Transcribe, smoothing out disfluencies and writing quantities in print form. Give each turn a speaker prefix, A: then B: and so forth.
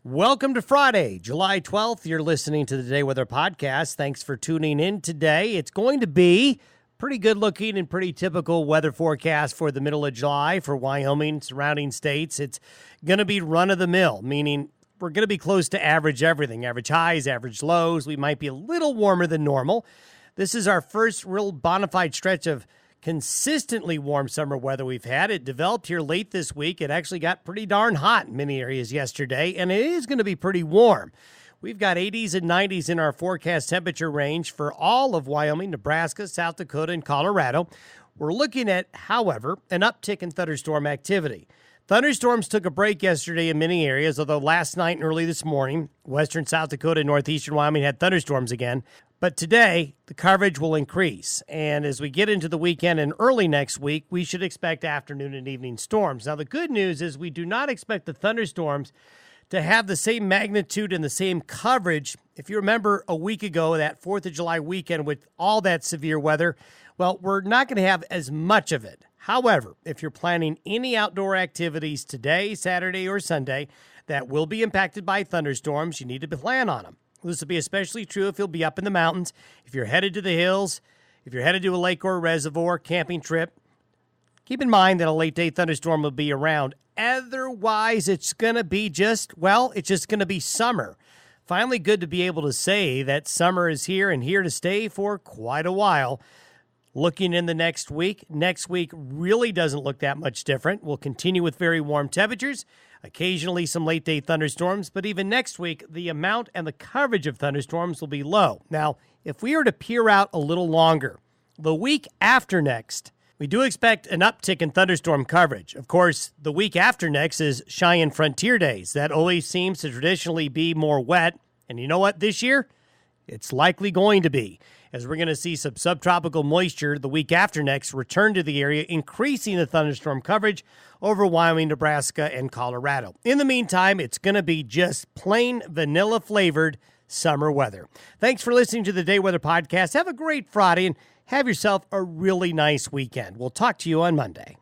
A: Welcome to Friday, July 12th. You're listening to the Day Weather Podcast. Thanks for tuning in today. It's going to be pretty good looking and pretty typical weather forecast for the middle of July for Wyoming, surrounding states. It's going to be run of the mill, meaning we're going to be close to average everything, average highs, average lows. We might be a little warmer than normal. This is our first real bona fide stretch of consistently warm summer weather we've had. It developed here late this week. It actually got pretty darn hot in many areas yesterday, and it is going to be pretty warm. We've got 80s and 90s in our forecast temperature range for all of Wyoming, Nebraska, South Dakota, and Colorado. We're looking at, however, an uptick in thunderstorm activity. Thunderstorms took a break yesterday in many areas, although last night and early this morning, western South Dakota and northeastern Wyoming had thunderstorms again. But today, the coverage will increase. And as we get into the weekend and early next week, we should expect afternoon and evening storms. Now, the good news is we do not expect the thunderstorms to have the same magnitude and the same coverage. If you remember a week ago, that 4th of July weekend with all that severe weather, well, we're not going to have as much of it. However, if you're planning any outdoor activities today, Saturday, or Sunday that will be impacted by thunderstorms, you need to plan on them. This will be especially true if you'll be up in the mountains, if you're headed to the hills, if you're headed to a lake or a reservoir, camping trip. Keep in mind that a late-day thunderstorm will be around. Otherwise, it's going to be it's just going to be summer. Finally, good to be able to say that summer is here and here to stay for quite a while. Looking in the next week really doesn't look that much different. We'll continue with very warm temperatures, occasionally some late-day thunderstorms, but even next week, the amount and the coverage of thunderstorms will be low. Now, if we were to peer out a little longer, the week after next, we do expect an uptick in thunderstorm coverage. Of course, the week after next is Cheyenne Frontier Days. That always seems to traditionally be more wet, and you know what, this year? It's likely going to be, as we're going to see some subtropical moisture the week after next return to the area, increasing the thunderstorm coverage over Wyoming, Nebraska, and Colorado. In the meantime, it's going to be just plain vanilla-flavored summer weather. Thanks for listening to the Day Weather Podcast. Have a great Friday, and have yourself a really nice weekend. We'll talk to you on Monday.